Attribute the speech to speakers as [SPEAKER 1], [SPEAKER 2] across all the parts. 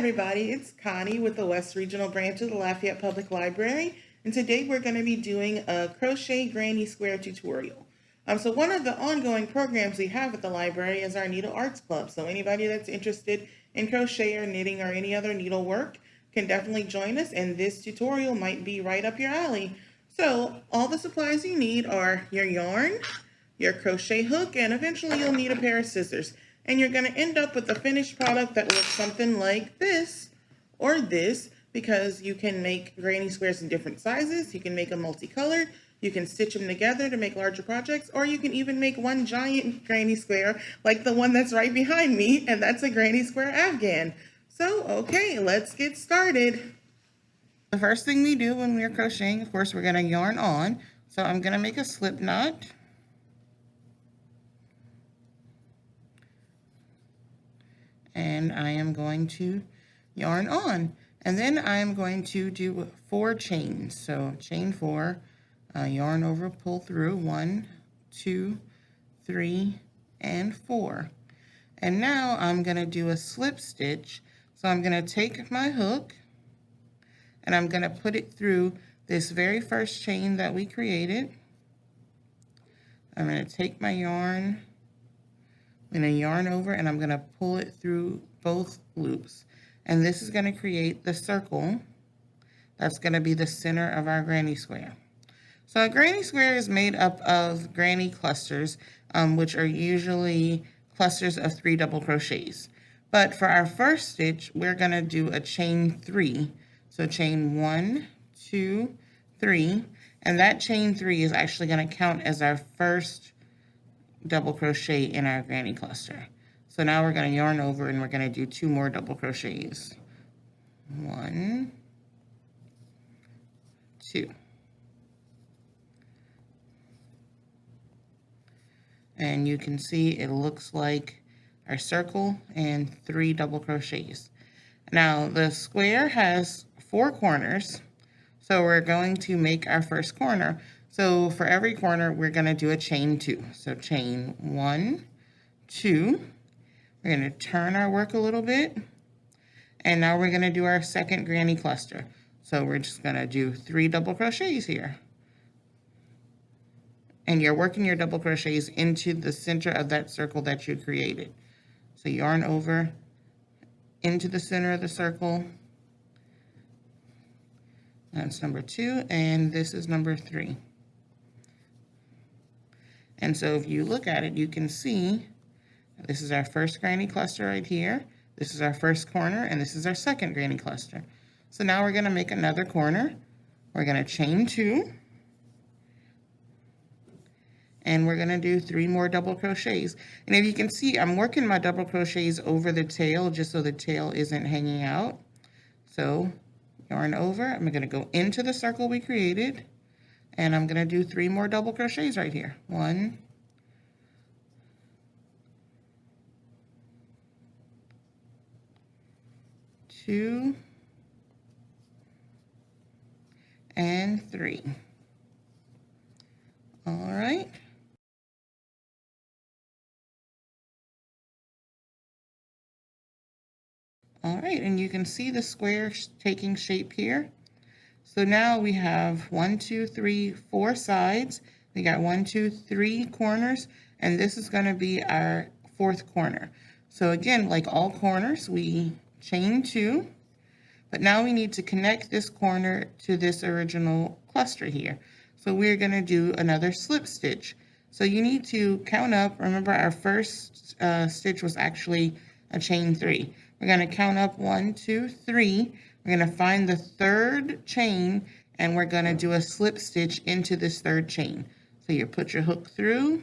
[SPEAKER 1] everybody, it's Connie with the West Regional Branch of the Lafayette Public Library, and today we're going to be doing a crochet granny square tutorial. So one of the ongoing programs we have at the library is our Needle Arts Club, so anybody that's interested in crochet or knitting or any other needlework can definitely join us, and this tutorial might be right up your alley. So all the supplies you need are your yarn, your crochet hook, and eventually you'll need a pair of scissors. And you're going to end up with a finished product that looks something like this or this, because you can make granny squares in different sizes. You can make them multicolored. You can stitch them together to make larger projects, or you can even make one giant granny square like the one that's right behind me, and that's a granny square afghan. So, okay, let's get started. The first thing we do when we're crocheting, of course, we're going to yarn on. So I'm going to make a slip knot. And I am going to yarn on, and then I am going to do 4 chains. So chain 4, yarn over, pull through 1, 2, 3, and 4. And now I'm going to do a slip stitch. So I'm going to take my hook and I'm going to put it through this very first chain that we created. I'm going to take my yarn, I'm going to yarn over, and I'm going to pull it through both loops. And this is going to create the circle that's going to be the center of our granny square. So a granny square is made up of granny clusters, which are usually clusters of 3 double crochets. But for our first stitch, we're going to do a chain 3. So chain 1, 2, 3, and that chain 3 is actually going to count as our first double crochet in our granny cluster. So now we're going to yarn over and we're going to do 2 more double crochets. 1, 2. And you can see it looks like our circle and 3 double crochets. Now the square has 4 corners, so we're going to make our first corner. So for every corner, we're going to do a chain 2. So chain 1, 2. We're going to turn our work a little bit. And now we're going to do our second granny cluster. So we're just going to do 3 double crochets here. And you're working your double crochets into the center of that circle that you created. So yarn over into the center of the circle. That's number 2, and this is number 3. And so if you look at it, you can see this is our first granny cluster right here. This is our first corner, and this is our second granny cluster. So now we're going to make another corner. We're going to chain 2. And we're going to do 3 more double crochets. And if you can see, I'm working my double crochets over the tail just so the tail isn't hanging out. So yarn over, I'm going to go into the circle we created. And I'm going to do 3 more double crochets right here. 1, 2, and 3. All right. All right, and you can see the square taking shape here. So now we have 1, 2, 3, 4 sides. We got 1, 2, 3 corners, and this is going to be our 4th corner. So again, like all corners, we chain 2, but now we need to connect this corner to this original cluster here. So we're going to do another slip stitch. So you need to count up. Remember, our first stitch was actually a chain 3. We're going to count up 1, 2, 3. We're going to find the 3rd chain, and we're going to do a slip stitch into this 3rd chain. So you put your hook through,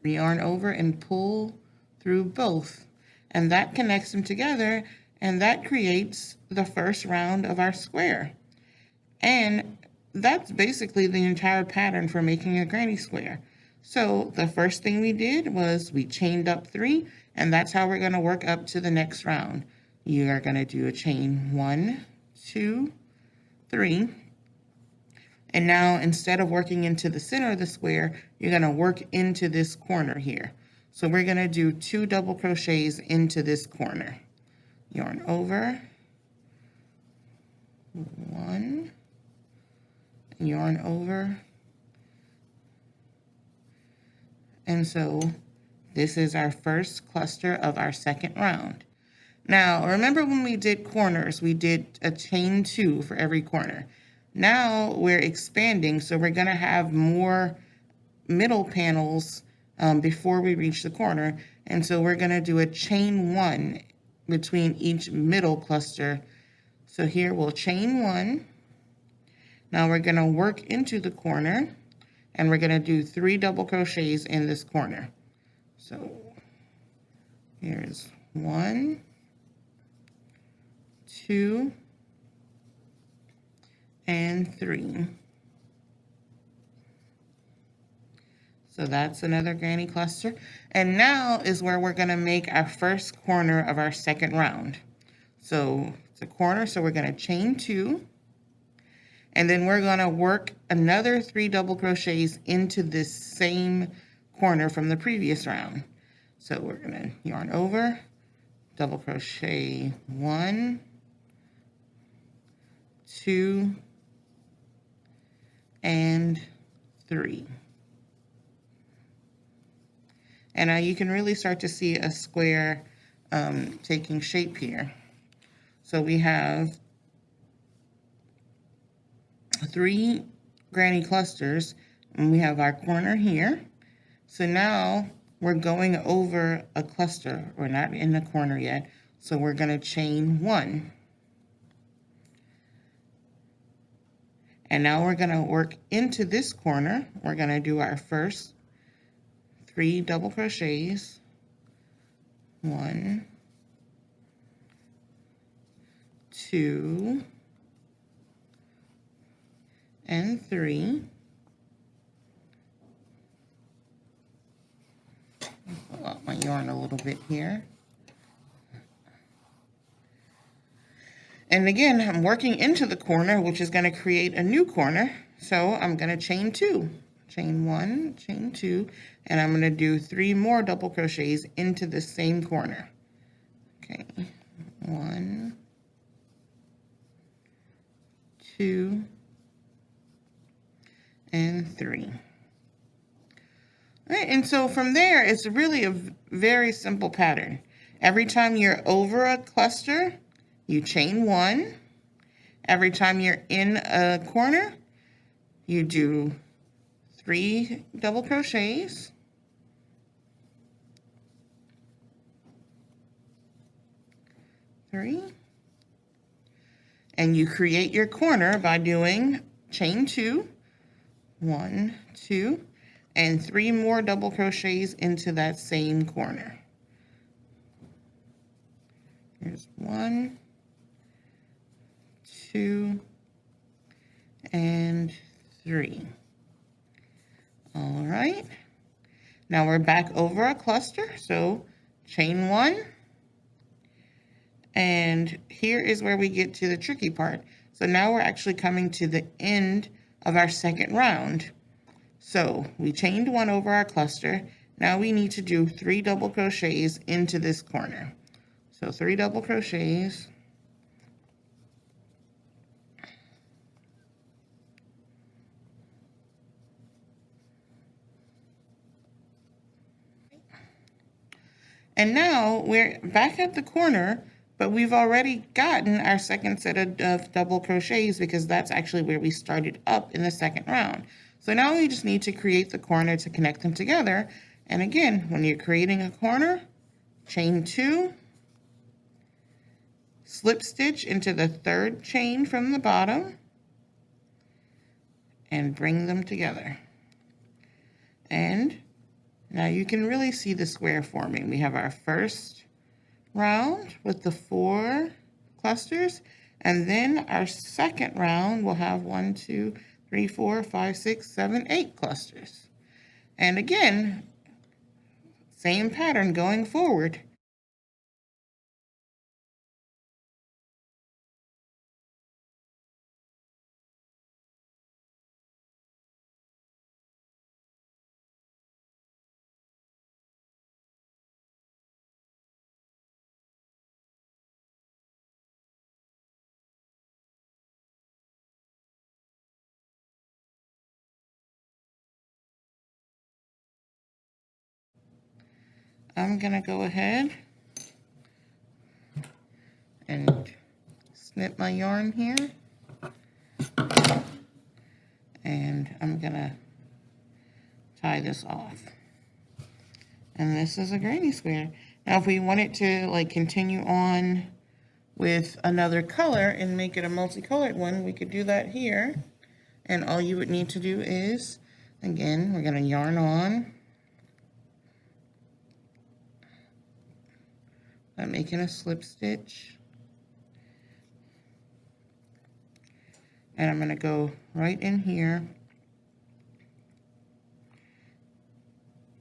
[SPEAKER 1] yarn over, and pull through both. And that connects them together, and that creates the first round of our square. And that's basically the entire pattern for making a granny square. So the first thing we did was we chained up 3, and that's how we're going to work up to the next round. You are going to do a chain 1, 2, 3. And now instead of working into the center of the square, you're going to work into this corner here. So we're going to do 2 double crochets into this corner. Yarn over, 1, yarn over, and so this is our first cluster of our second round. Now, remember when we did corners, we did a chain 2 for every corner. Now we're expanding, so we're going to have more middle panels before we reach the corner. And so we're going to do a chain 1 between each middle cluster. So here we'll chain 1. Now we're going to work into the corner, and we're going to do 3 double crochets in this corner. So here's 1, 2, and 3. So that's another granny cluster. And now is where we're going to make our first corner of our second round. So it's a corner, so we're going to chain 2. And then we're going to work another 3 double crochets into this same corner from the previous round. So we're going to yarn over, double crochet 1, 2, and 3. And now you can really start to see a square taking shape here. So we have 3 granny clusters, and we have our corner here. So now we're going over a cluster. We're not in the corner yet, so we're going to chain 1. And now we're going to work into this corner. We're going to do our first 3 double crochets. 1, 2, and 3. Pull out my yarn a little bit here. And again, I'm working into the corner, which is going to create a new corner. So I'm going to chain 2. Chain 1, chain 2, and I'm going to do 3 more double crochets into the same corner. Okay, 1, 2, and 3. All right, and so from there, it's really a very simple pattern. Every time you're over a cluster, you chain 1. Every time you're in a corner, you do 3 double crochets. 3. And you create your corner by doing chain 2, 1, 2, and 3 more double crochets into that same corner. Here's 1, 2, and 3. All right. Now we're back over a cluster, so chain 1. And here is where we get to the tricky part. So now we're actually coming to the end of our second round. So we chained 1 over our cluster. Now we need to do 3 double crochets into this corner. So 3 double crochets. And now we're back at the corner, but we've already gotten our second set of double crochets because that's actually where we started up in the second round. So now we just need to create the corner to connect them together. And again, when you're creating a corner, chain 2, slip stitch into the 3rd chain from the bottom, and bring them together. And now you can really see the square forming. We have our first round with the 4 clusters, and then our second round will have 1, 2, 3, 4, 5, 6, 7, 8 clusters. And again, same pattern going forward. I'm gonna go ahead and snip my yarn here, and I'm gonna tie this off. And this is a granny square. Now if we wanted to like continue on with another color and make it a multicolored one, we could do that here. And all you would need to do is, again, we're gonna yarn on. I'm making a slip stitch. And I'm gonna go right in here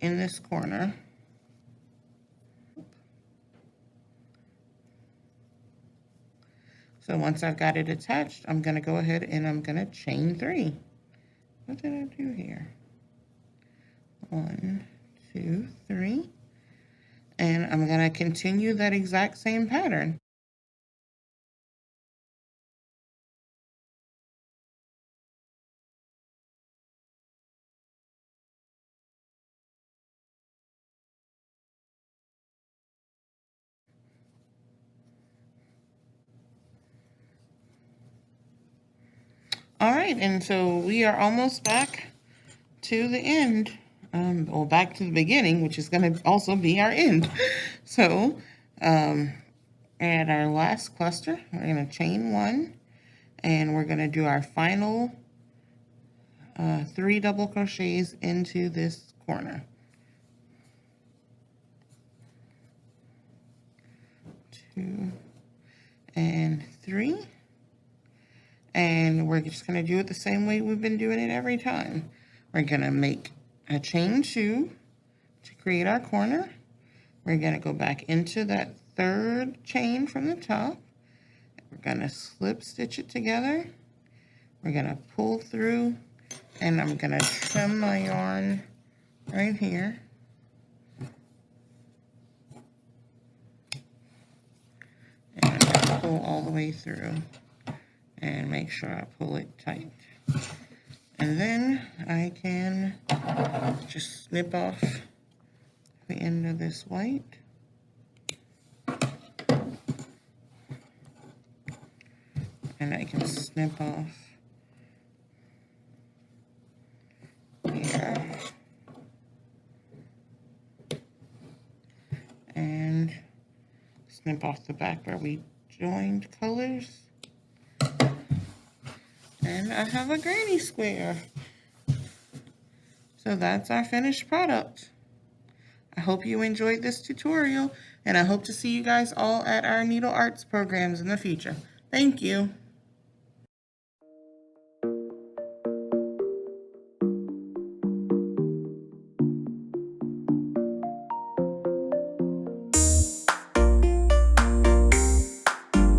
[SPEAKER 1] in this corner. So once I've got it attached, I'm gonna go ahead and I'm gonna chain 3. What did I do here? 1, 2, 3. And I'm gonna continue that exact same pattern. All right, and so we are almost back to the end, or back to the beginning, which is going to also be our end. So, at our last cluster, we're going to chain 1, and we're going to do our final 3 double crochets into this corner. 2 and 3. And we're just going to do it the same way we've been doing it every time. We're going to make a chain 2 to create our corner. We're going to go back into that 3rd chain from the top. We're going to slip stitch it together. We're going to pull through, and I'm going to trim my yarn right here. And I'm going to pull all the way through. And make sure I pull it tight. And then I can just snip off the end of this white. And I can snip off here. And snip off the back where we joined colors. And I have a granny square. So that's our finished product. I hope you enjoyed this tutorial, and I hope to see you guys all at our Needle Arts programs in the future. Thank you.